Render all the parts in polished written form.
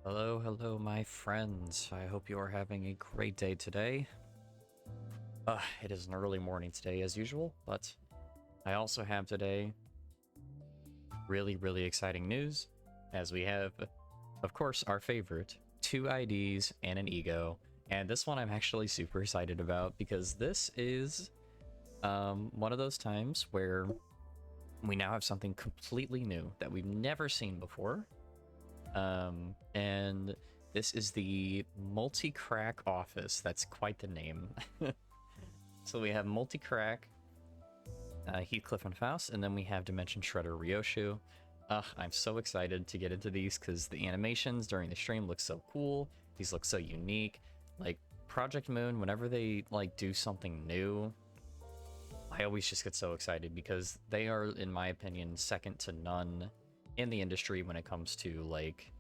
Hello, hello, my friends. I hope you are having a great day today. It is an early morning today, as usual, but I also have today really exciting news, as we have, of course, our favorite, 2 IDs and an E.G.O. And this one I'm actually super excited about, because this is one of those times where we now have something completely new that we've never seen before. And this is the MultiCrack office. That's quite the name. So we have MultiCrack, Heathcliff and Faust, and then we have Dimension Shredder Ryoshu. I'm so excited to get into these because the animations during the stream look so cool. These look so unique. Like Project Moon, whenever they like do something new, I always just get so excited because they are, in my opinion, second to none in the industry when it comes to like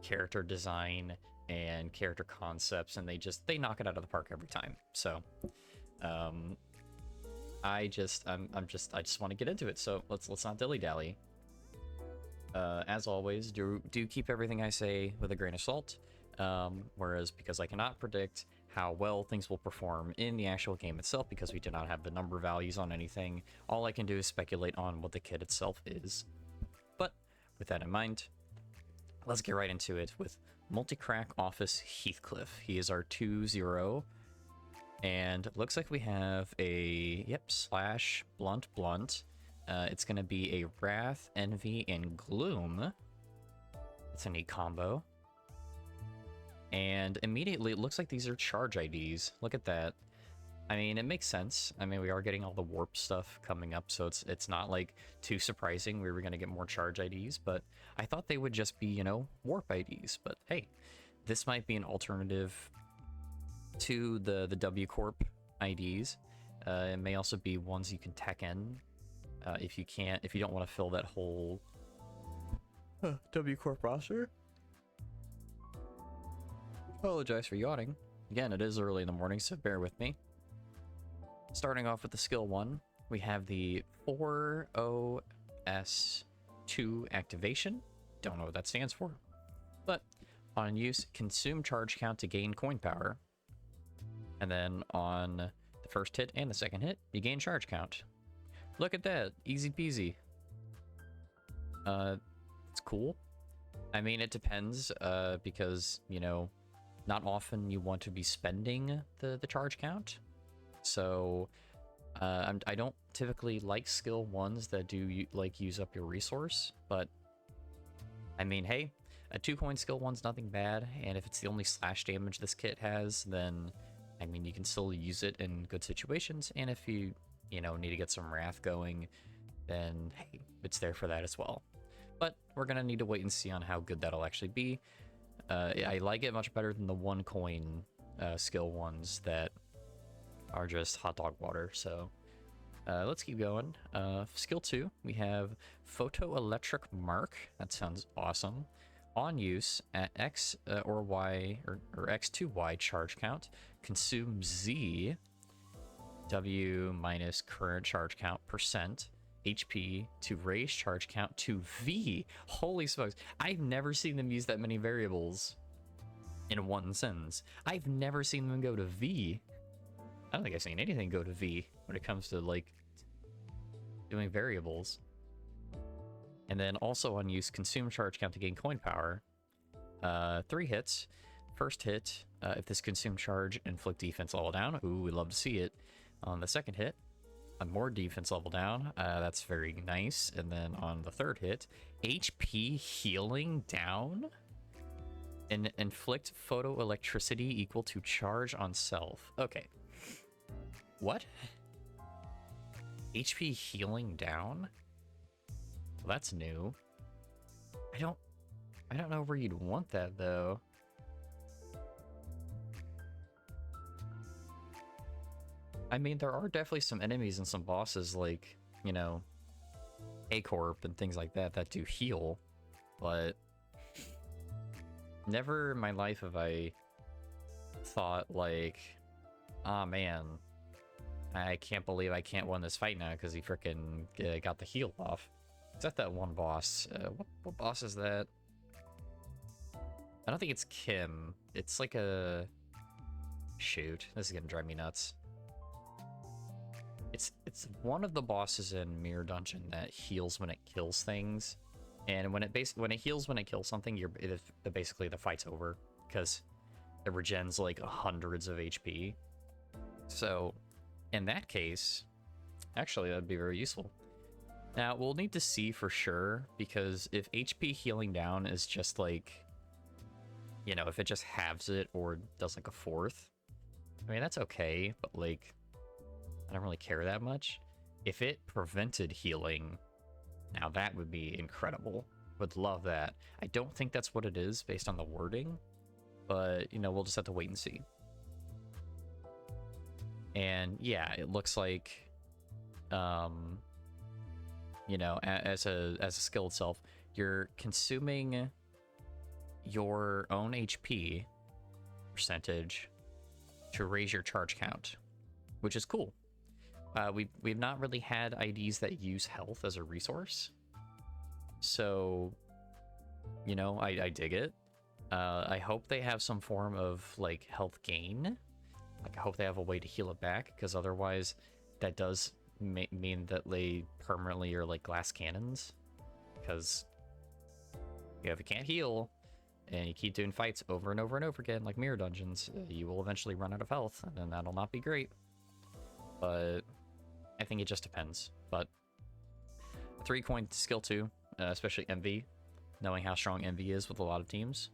character design and character concepts, and they knock it out of the park every time. So I just want to get into it. So let's not dilly-dally. As always, do keep everything I say with a grain of salt. Whereas because I cannot predict how well things will perform in the actual game itself, because we do not have the number values on anything, all I can do is speculate on what the kit itself is. But with that in mind, let's get right into it with MultiCrack Office Heathcliff. He is our 2-0. And it looks like we have a, slash blunt. It's going to be a Wrath, Envy, and Gloom. It's a neat combo. And immediately it looks like these are charge IDs. Look at that. I mean, it makes sense. I mean, we are getting all the warp stuff coming up, so it's not like too surprising we were going to get more charge IDs, but I thought they would just be, you know, warp IDs. But hey, this might be an alternative to the W Corp IDs. It may also be ones you can tech in if you don't want to fill that whole W Corp roster. Apologize for yawning. Again, it is early in the morning, so bear with me. Starting off with the skill 1, we have the 4OS2 activation. Don't know what that stands for. But on use, consume charge count to gain coin power. And then on the first hit and the second hit, you gain charge count. Look at that, easy peasy. It's cool. I mean, it depends, because, you know, not often you want to be spending the charge count. So I don't typically like skill 1s that do like use up your resource, but I mean, hey, a 2-coin skill 1's nothing bad, and if it's the only slash damage this kit has, then I mean, you can still use it in good situations, and if you know, need to get some wrath going, then hey, it's there for that as well. But we're gonna need to wait and see on how good that'll actually be. I like it much better than the 1-coin skill 1s that are just hot dog water. So let's keep going. Skill 2, we have Photoelectric Mark. That sounds awesome. On use at X or Y or X to Y charge count, consume Z W minus current charge count percent HP to raise charge count to V. Holy smokes, I've never seen them use that many variables in one sentence. I've never seen them go to V. I don't think I've seen anything go to V when it comes to like doing variables. And then also on use, consume charge count to gain coin power. 3 hits. First hit, if this consume charge, inflict defense level down. Ooh, we love to see it. On the second hit, a more defense level down. That's very nice. And then on the third hit, HP healing down. And inflict photoelectricity equal to charge on self. Okay. What? HP healing down? Well, that's new. I don't know where you'd want that though. I mean, there are definitely some enemies and some bosses like, you know, A-Corp and things like that that do heal, but never in my life have I thought like, oh man, I can't believe I can't win this fight now because he frickin' got the heal off. Is that one boss? What boss is that? I don't think it's Kim. It's like a... Shoot, this is gonna drive me nuts. It's one of the bosses in Mirror Dungeon that heals when it kills things, and when it heals when it kills something, basically the fight's over because it regens like hundreds of HP. So in that case, actually that'd be very useful. Now we'll need to see for sure, because if HP healing down is just like, you know, if it just halves it or does like a fourth, I mean that's okay, but like I don't really care that much. If it prevented healing, now that would be incredible. Would love that. I don't think that's what it is based on the wording, but, you know, we'll just have to wait and see. And yeah, it looks like, you know, as a skill itself, you're consuming your own HP percentage to raise your charge count, which is cool. We've not really had IDs that use health as a resource, so, you know, I dig it. I hope they have some form of like health gain. Like I hope they have a way to heal it back, because otherwise that does mean that they permanently are like glass cannons. Because if you can't heal and you keep doing fights over and over and over again, like mirror dungeons, you will eventually run out of health, and then that'll not be great. But I think it just depends. But 3-coin skill 2, especially MV, knowing how strong MV is with a lot of teams,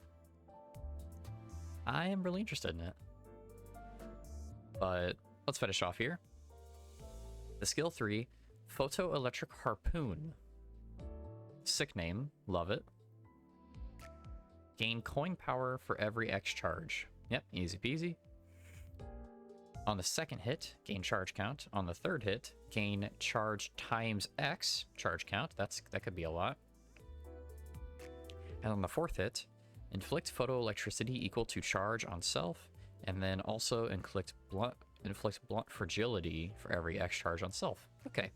I am really interested in it. But let's finish off here. The skill 3, Photoelectric Harpoon. Sick name, love it. Gain coin power for every X charge. Yep, easy peasy. On the second hit, gain charge count. On the third hit, gain charge times X charge count. That could be a lot. And on the fourth hit, inflict photoelectricity equal to charge on self, and then also inflict blunt fragility for every X charge on self. Okay,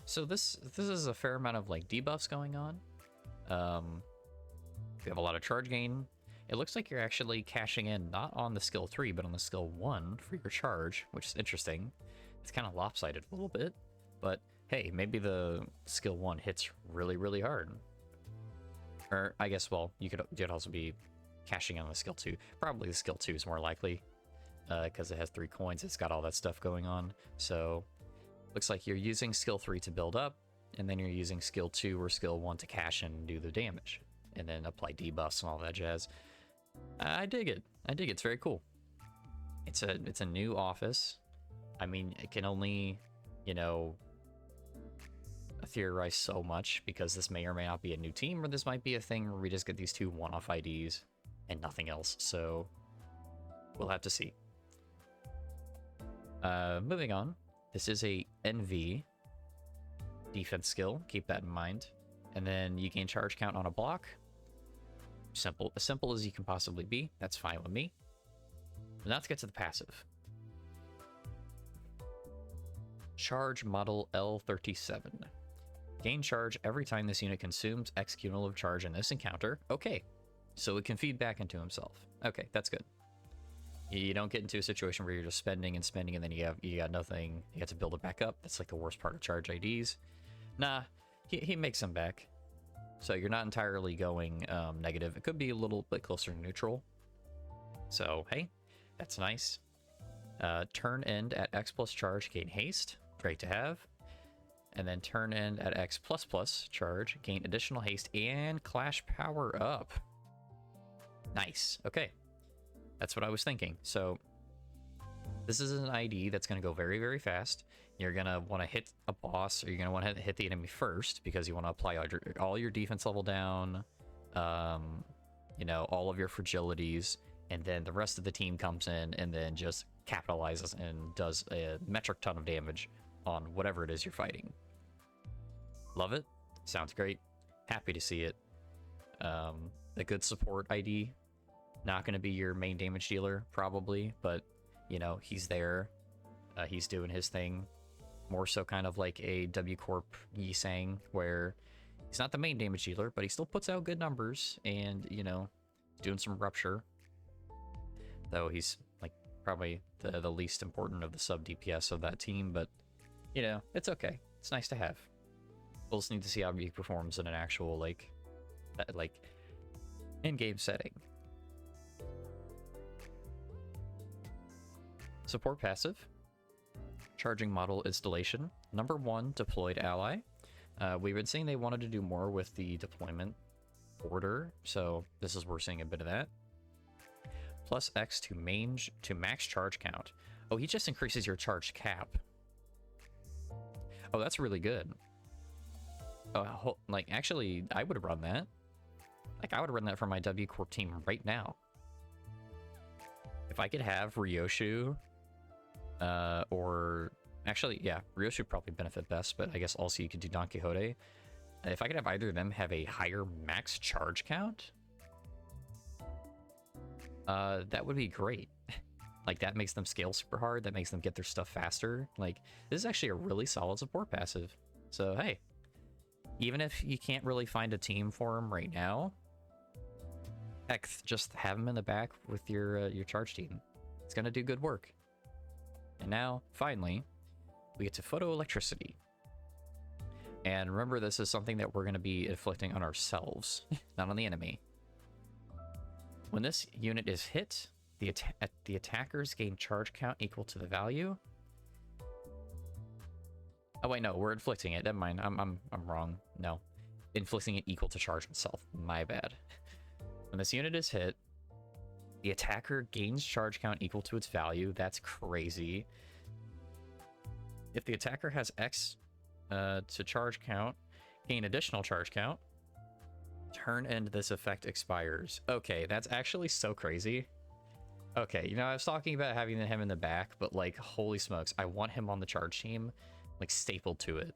so this is a fair amount of like debuffs going on. We have a lot of charge gain. It looks like you're actually cashing in not on the skill 3, but on the skill 1 for your charge, which is interesting. It's kind of lopsided a little bit, but hey, maybe the skill 1 hits really, really hard. Or I guess, well, you could also be cashing in on the skill 2. Probably the skill 2 is more likely, because it has 3 coins. It's got all that stuff going on. So looks like you're using skill 3 to build up, and then you're using skill 2 or skill 1 to cash in and do the damage, and then apply debuffs and all that jazz. I dig it. I dig it. It's very cool. It's a new office. I mean, it can only, you know, theorize so much, because this may or may not be a new team, or this might be a thing where we just get these 2 one-off IDs and nothing else. So we'll have to see. Moving on. This is a NV defense skill. Keep that in mind. And then you gain charge count on a block. Simple, as simple as you can possibly be. That's fine with me. Now let's get to the passive. Charge model L37. Gain charge every time this unit consumes X cumulative charge in this encounter. Okay, so it can feed back into himself. Okay, that's good. You don't get into a situation where you're just spending and spending, and then you got nothing. You have to build it back up. That's like the worst part of charge IDs. Nah, he makes them back. So you're not entirely going negative. It could be a little bit closer to neutral. So, hey, that's nice. Turn end at X plus charge, gain haste. Great to have. And then turn end at X plus plus charge, gain additional haste and clash power up. Nice. Okay. That's what I was thinking. So this is an ID that's going to go very, very fast. You're going to want to hit a boss, or you're going to want to hit the enemy first, because you want to apply all your defense level down, you know, all of your fragilities, and then the rest of the team comes in and then just capitalizes and does a metric ton of damage on whatever it is you're fighting. Love it. Sounds great. Happy to see it. A good support ID. Not going to be your main damage dealer, probably, but, you know, he's there. He's doing his thing. More so kind of like a W Corp Yi-Sang, where he's not the main damage dealer, but he still puts out good numbers and, you know, doing some rupture. Though he's like probably the least important of the sub DPS of that team, but you know, it's okay. It's nice to have. We'll just need to see how he performs in an actual like in-game setting. Support passive. Charging model installation. Number 1, deployed ally. We've been saying they wanted to do more with the deployment order, so this is we're seeing a bit of that. Plus X to max charge count. Oh, he just increases your charge cap. Oh, that's really good. Oh, like actually, I would run that. Like I would run that for my W Corp team right now. If I could have Ryoshu, or actually, yeah, Ryoshu would probably benefit best, but I guess also you could do Don Quixote. If I could have either of them have a higher max charge count, that would be great. Like that makes them scale super hard. That makes them get their stuff faster. Like this is actually a really solid support passive. So hey, even if you can't really find a team for him right now, heck, just have him in the back with your charge team. It's gonna do good work. And now, finally, we get to photoelectricity. And remember, this is something that we're going to be inflicting on ourselves, not on the enemy. When this unit is hit, the attackers gain charge count equal to the value. Oh wait, no, we're inflicting it. Never mind, I'm wrong. No, inflicting it equal to charge itself. My bad. When this unit is hit, the attacker gains charge count equal to its value. That's crazy. If the attacker has X to charge count, gain additional charge count. Turn end this effect expires. Okay, that's actually so crazy. Okay, you know, I was talking about having him in the back, but like, holy smokes, I want him on the charge team, like stapled to it.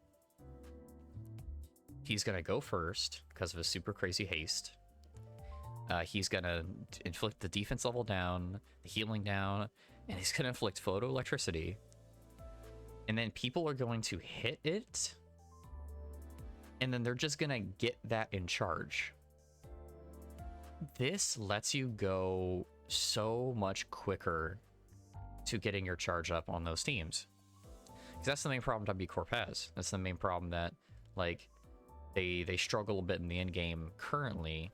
He's gonna go first because of his super crazy haste. He's gonna inflict the defense level down, the healing down, and he's gonna inflict photoelectricity. And then people are going to hit it, and then they're just gonna get that in charge. This lets you go so much quicker to getting your charge up on those teams. Because that's the main problem W Corp has. That's the main problem that, like, they struggle a bit in the end game currently,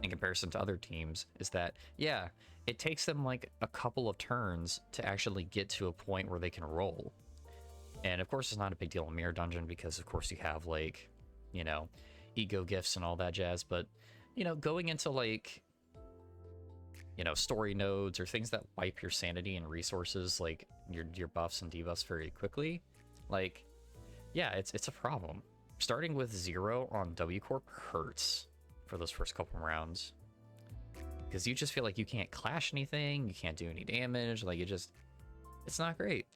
in comparison to other teams, is that, yeah, it takes them like a couple of turns to actually get to a point where they can roll. And of course, it's not a big deal in Mirror Dungeon because, of course, you have like, you know, E.G.O gifts and all that jazz. But, you know, going into like, you know, story nodes or things that wipe your sanity and resources, like your buffs and debuffs very quickly, like, yeah, it's a problem. Starting with 0 on W Corp hurts for those first couple rounds, because you just feel like you can't clash anything, you can't do any damage, like it's not great.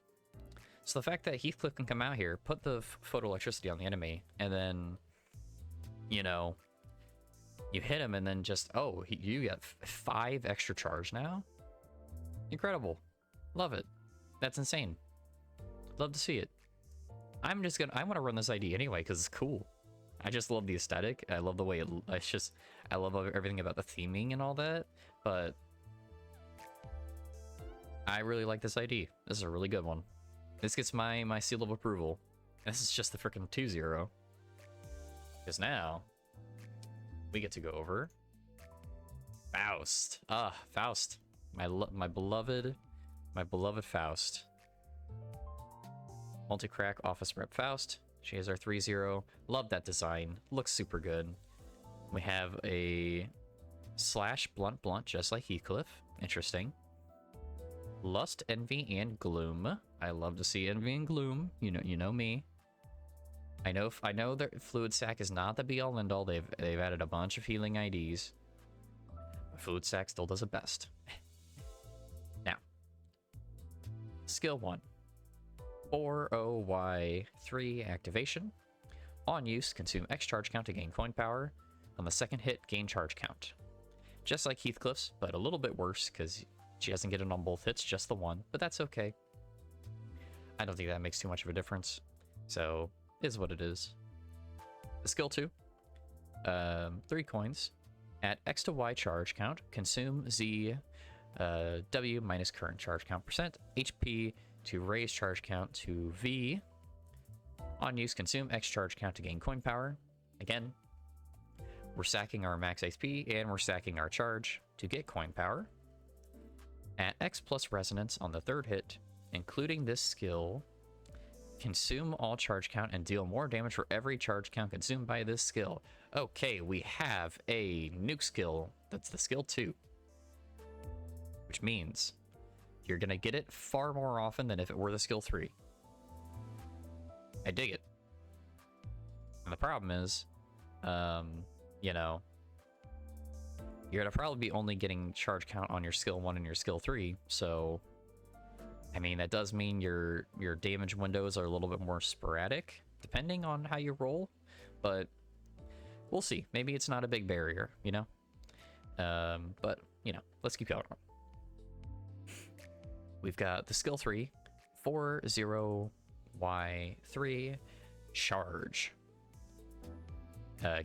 So the fact that Heathcliff can come out here, put the photoelectricity on the enemy, and then, you know, you hit him, and then just, oh, you got 5 extra charge now? Incredible. Love it. That's insane. Love to see it. I want to run this ID anyway, because it's cool. I just love the aesthetic. I love the way I love everything about the theming and all that, but I really like this ID. This is a really good one. This gets my seal of approval. This is just the freaking 2-0. Because now we get to go over Faust. Faust. My beloved Faust. MultiCrack Office Rep Faust. She has our 3-0. Love that design. Looks super good. We have a slash blunt just like Heathcliff. Interesting. Lust, Envy, and Gloom. I love to see Envy and Gloom. You know me. I know that Fluid Sac is not the be-all end-all. They've added a bunch of healing IDs. But Fluid Sac still does it best. Now, skill 1. 4OY3 activation. On use, consume X charge count to gain coin power. On the second hit, gain charge count. Just like Heathcliff's, but a little bit worse because she doesn't get it on both hits, just the one, but that's okay. I don't think that makes too much of a difference. So, is what it is. The skill 2. 3 coins. At X to Y charge count, consume Z W minus current charge count percent HP to raise charge count to V. On use, consume X charge count to gain coin power. Again, we're stacking our max HP and we're stacking our charge to get coin power. At X plus resonance on the third hit, including this skill, consume all charge count and deal more damage for every charge count consumed by this skill. Okay, we have a nuke skill. That's the skill 2. Which means you're going to get it far more often than if it were the skill 3. I dig it. And the problem is, you know, you're going to probably be only getting charge count on your skill 1 and your skill 3, so I mean, that does mean your damage windows are a little bit more sporadic, depending on how you roll, but we'll see. Maybe it's not a big barrier, you know? But, you know, let's keep going. We've got the skill 3, 40Y3, charge.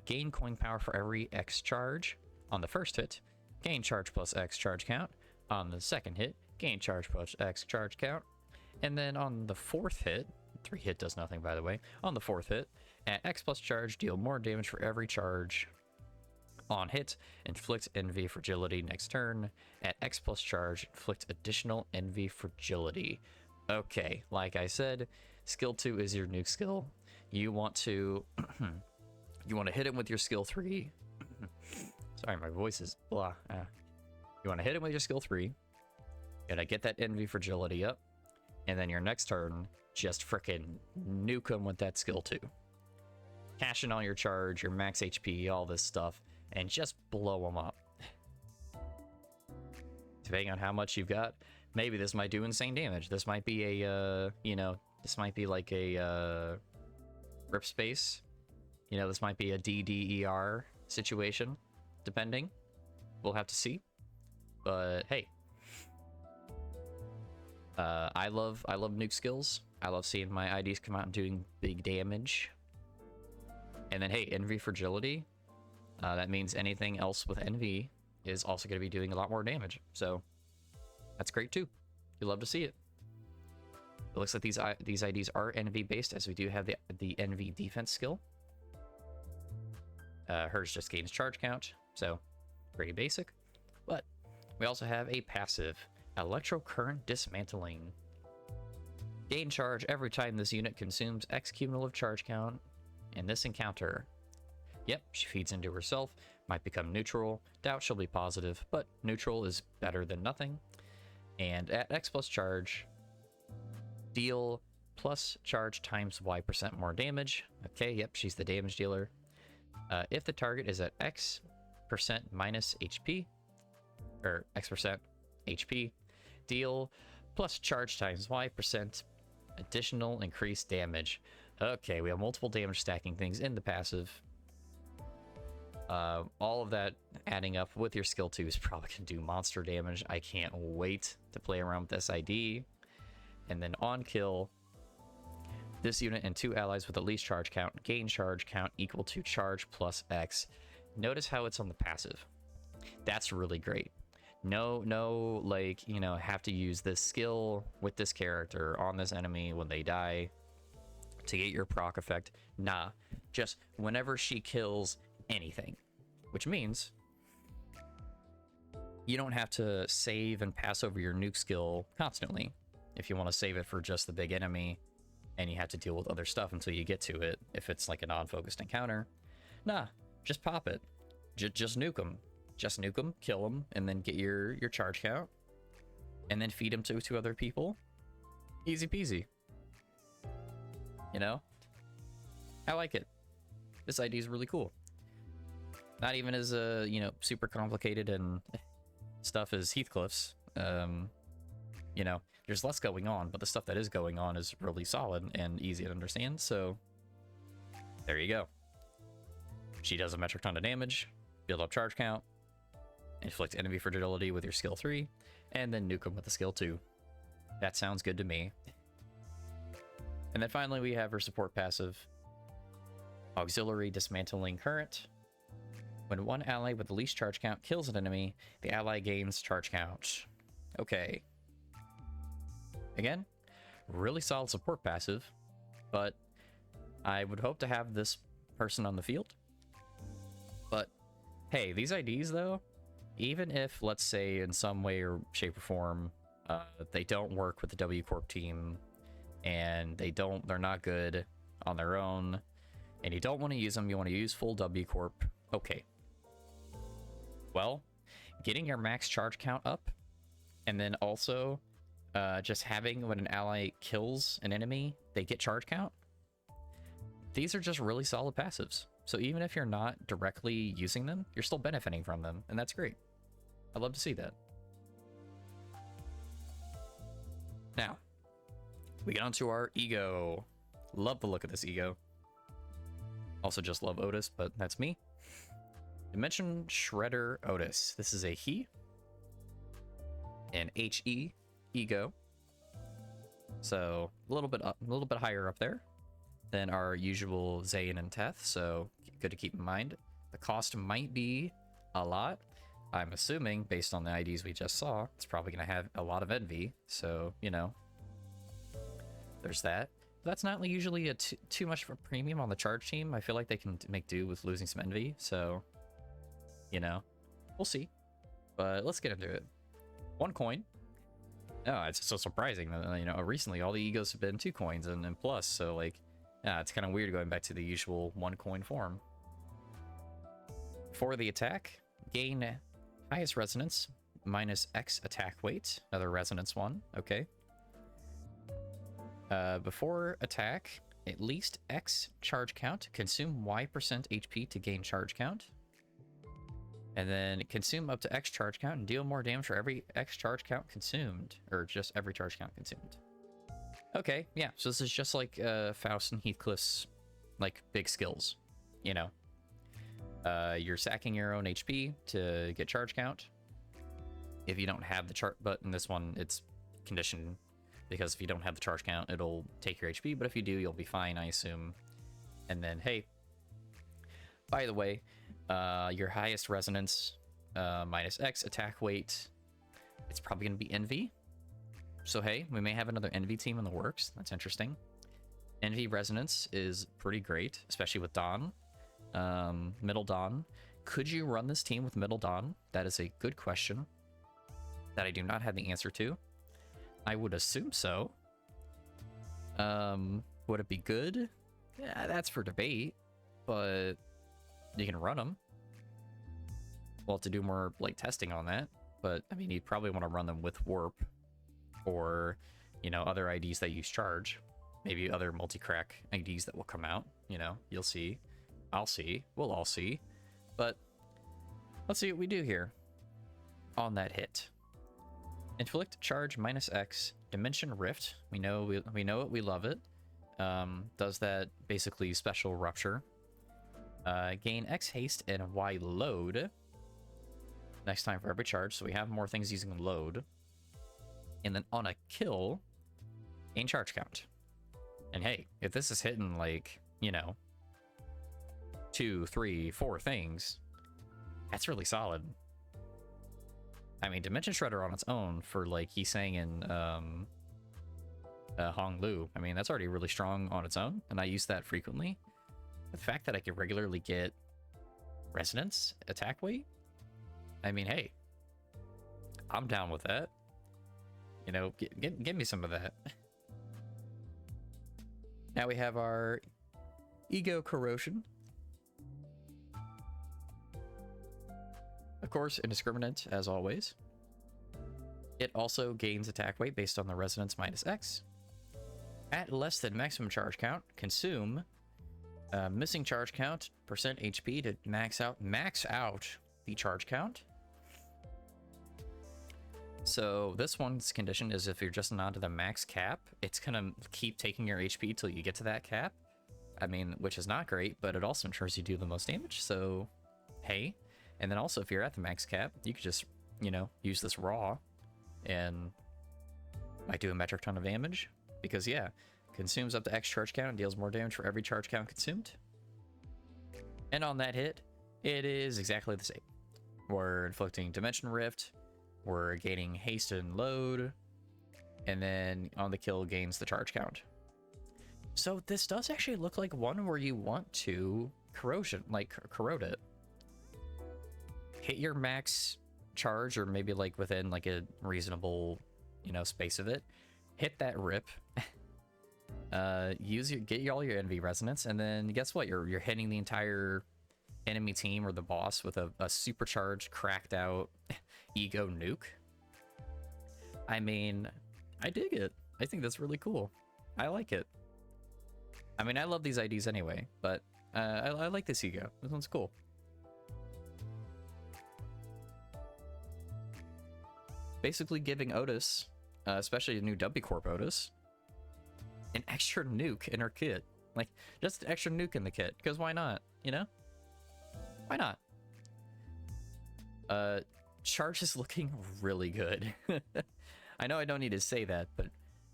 Gain coin power for every X charge. On the first hit, gain charge plus X charge count. On the second hit, gain charge plus X charge count. And then on the fourth hit, 3 hit does nothing by the way. On the fourth hit, at X plus charge, deal more damage for every charge. On hit, inflict NV fragility next turn. At X plus charge, inflict additional NV fragility. Okay, like I said, skill 2 is your nuke skill. You want to you want to hit him with your skill 3. Sorry, my voice is blah. You want to hit him with your skill 3. Gotta get that NV fragility up, and then your next turn, just frickin' nuke him with that skill 2. Cash in all your charge, your max HP, all this stuff, and just blow them up. Depending on how much you've got, maybe this might do insane damage. This might be a, you know, this might be like a rip space. You know, this might be a DDER situation, depending. We'll have to see. But hey, I love nuke skills. I love seeing my IDs come out and doing big damage. And then hey, NV fragility. That means anything else with NV is also going to be doing a lot more damage. So that's great too. You love to see it. It looks like these IDs are NV based, as we do have the NV defense skill. Hers just gains charge count, so pretty basic. But we also have a passive, electrocurrent dismantling. Gain charge every time this unit consumes X cumulative charge count in this encounter. Yep, she feeds into herself, might become neutral. Doubt she'll be positive, but neutral is better than nothing. And at X plus charge, deal plus charge times Y% more damage. Okay, yep, she's the damage dealer. If the target is at X% minus HP, or X% HP, deal plus charge times Y% additional increased damage. Okay, we have multiple damage stacking things in the passive. All of that adding up with your skill 2 is probably going to do monster damage. I can't wait to play around with this ID. And then on kill, this unit and 2 allies with at least charge count gain charge count equal to charge plus X. Notice how it's on the passive. That's really great. No, like, you know, have to use this skill with this character on this enemy when they die to get your proc effect. Nah, just whenever she kills anything, which means you don't have to save and pass over your nuke skill constantly if you want to save it for just the big enemy and you have to deal with other stuff until you get to it if it's like a non-focused encounter. Nah, just pop it. Just nuke them. Just nuke them, kill them, and then get your charge count, and then feed them to 2 other people. Easy peasy. You know? I like it. This ID is really cool. Not even as you know, super complicated and stuff as Heathcliff's. You know, there's less going on, but the stuff that is going on is really solid and easy to understand. So there you go. She does a metric ton of damage, build up charge count, inflict enemy fragility with your skill 3, and then nuke them with the skill 2. That sounds good to me. And then finally we have her support passive, auxiliary dismantling current. When one ally with the least charge count kills an enemy, the ally gains charge count. Okay. Again, really solid support passive, but I would hope to have this person on the field. But hey, these IDs though, even if, let's say, in some way or shape or form, they don't work with the W Corp team, and they're not good on their own, and you don't want to use them, you want to use full W Corp, okay. Well, getting your max charge count up, and then also just having when an ally kills an enemy, they get charge count. These are just really solid passives. So even if you're not directly using them, you're still benefiting from them, and that's great. I'd love to see that. Now, we get onto our E.G.O. Love the look of this E.G.O. Also just love Outis, but that's me. Dimension Shredder Outis. This is a he. And H-E, E.G.O. So a little bit higher up there than our usual Zayn and Teth, so good to keep in mind. The cost might be a lot. I'm assuming, based on the IDs we just saw, it's probably going to have a lot of envy, so, you know, there's that. But that's not usually too much of a premium on the charge team. I feel like they can make do with losing some envy, so, you know, we'll see. But let's get into it. 1 coin. Oh, it's so surprising that, you know, recently all the E.G.Os have been 2 coins and plus, so, like, yeah, it's kind of weird going back to the usual 1 coin form. For the attack, gain highest resonance minus X attack weight. Another resonance one. Okay. Before attack, at least X charge count. Consume Y% HP to gain charge count. And then consume up to X charge count and deal more damage for every X charge count consumed. Or just every charge count consumed. Okay, yeah, so this is just like Faust and Heathcliff's, like, big skills, you know. You're sacking your own HP to get charge count. If you don't have the chart, but in this one, it's conditioned, because if you don't have the charge count, it'll take your HP, but if you do, you'll be fine, I assume. And then, hey, by the way, your highest resonance, minus X attack weight, it's probably going to be Envy. So hey, we may have another Envy team in the works. That's interesting. Envy resonance is pretty great, especially with Dawn. Middle Dawn. Could you run this team with Middle Dawn? That is a good question that I do not have the answer to. I would assume so. Would it be good? Yeah, that's for debate, but you can run them. We'll have to do more like testing on that, but I mean, you'd probably want to run them with Warp or, you know, other IDs that use charge. Maybe other MultiCrack IDs that will come out, you know, you'll see. I'll see. We'll all see. But let's see what we do here on that hit. Inflict charge minus X, Dimension Rift. We know it, we love it. Does that basically special rupture. Gain X haste and Y load. Next time for every charge, so we have more things using load. And then on a kill, gain charge count. And hey, if this is hitting like, you know, 2, 3, 4 things, that's really solid. I mean, Dimension Shredder on its own for like he's saying in Hong Lu, I mean, that's already really strong on its own, and I use that frequently. The fact that I can regularly get resonance attack weight, I mean, hey, I'm down with that. You know, give me some of that. Now we have our E.G.O Corrosion. Of course, indiscriminate, as always. It also gains attack weight based on the resonance minus X. At less than maximum charge count, consume missing charge count, percent HP to max out the charge count. So this one's condition is if you're just not to the max cap, it's gonna keep taking your HP till you get to that cap. I mean, which is not great, but it also ensures you do the most damage, so hey. And then also if you're at the max cap, you could just, you know, use this raw and might do a metric ton of damage. Because yeah, consumes up to X charge count and deals more damage for every charge count consumed. And on that hit, it is exactly the same. We're inflicting Dimension Rift, we're gaining haste and load, and then on the kill gains the charge count. So this does actually look like one where you want to corrode it. Hit your max charge, or maybe like within like a reasonable, space of it. Hit that rip. Get all your envy resonance, and then guess what? You're hitting the entire enemy team or the boss with a supercharged, cracked out E.G.O nuke. I mean, I dig it. I think that's really cool. I like it. I mean, I love these IDs anyway, but I like this E.G.O. This one's cool. Basically giving Outis, especially a new W Corp Outis, an extra nuke in her kit. Like, just an extra nuke in the kit, because why not, Why not? Charge is looking really good. I know I don't need to say that, but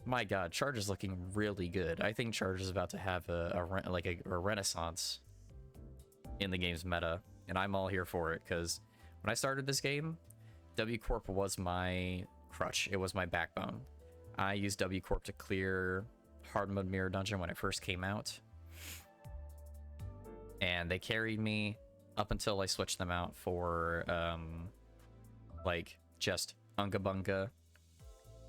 my god, Charge is looking really good. I think Charge is about to have a renaissance in the game's meta, and I'm all here for it, because when I started this game, W Corp was my crutch. It was my backbone. I used W Corp to clear hard mode mirror dungeon when it first came out, and they carried me up until I switched them out for like just Unga Bunga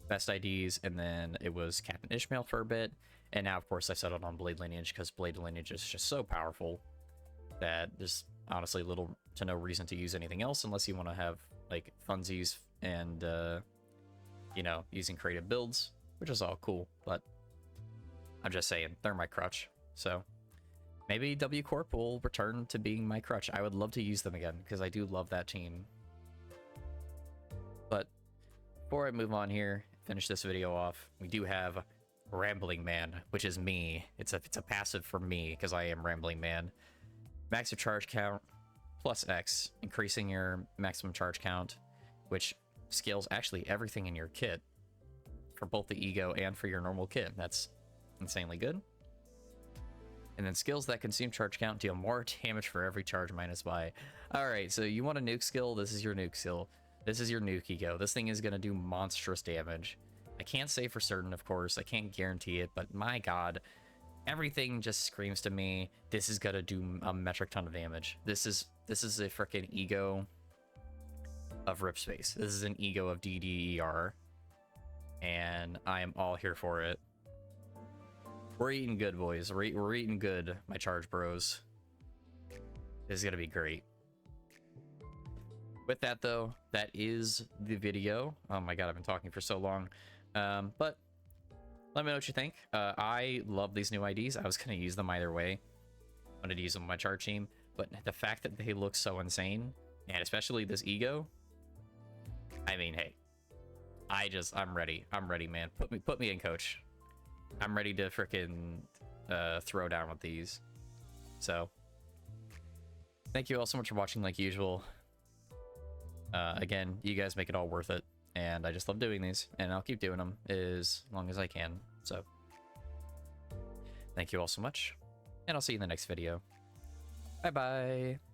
best IDs, and then it was Captain Ishmael for a bit, and now of course I settled on Blade Lineage because Blade Lineage is just so powerful that there's honestly little to no reason to use anything else unless you want to have like funsies and using creative builds, which is all cool, but I'm just saying they're my crutch. So maybe W Corp will return to being my crutch. I would love to use them again because I do love that team. But before I move on here, finish this video off, we do have Rambling Man, which is me. It's a passive for me because I am Rambling Man. Max of charge count plus X, increasing your maximum charge count, which scales actually everything in your kit for both the E.G.O and for your normal kit. That's insanely good. And then skills that consume charge count deal more damage for every charge minus by. Alright, so you want a nuke skill? This is your nuke skill. This is your nuke E.G.O. This thing is going to do monstrous damage. I can't say for certain, of course. I can't guarantee it, but my god, everything just screams to me this is going to do a metric ton of damage. This is a freaking E.G.O of Rip Space. This is an E.G.O of DDER, and I am all here for it. We're eating good, boys. We're eating good, my charge bros. This is gonna be great. With that, though, that is the video. Oh my god, I've been talking for so long. But let me know what you think. I love these new IDs. I was gonna use them either way. I wanted to use them on my charge team, but the fact that they look so insane, and especially this E.G.O, I mean, hey, I'm ready. I'm ready, man. Put me in, coach. I'm ready to frickin' throw down with these. So, thank you all so much for watching, like usual. Again, you guys make it all worth it, and I just love doing these, and I'll keep doing them as long as I can. So, thank you all so much, and I'll see you in the next video. Bye-bye.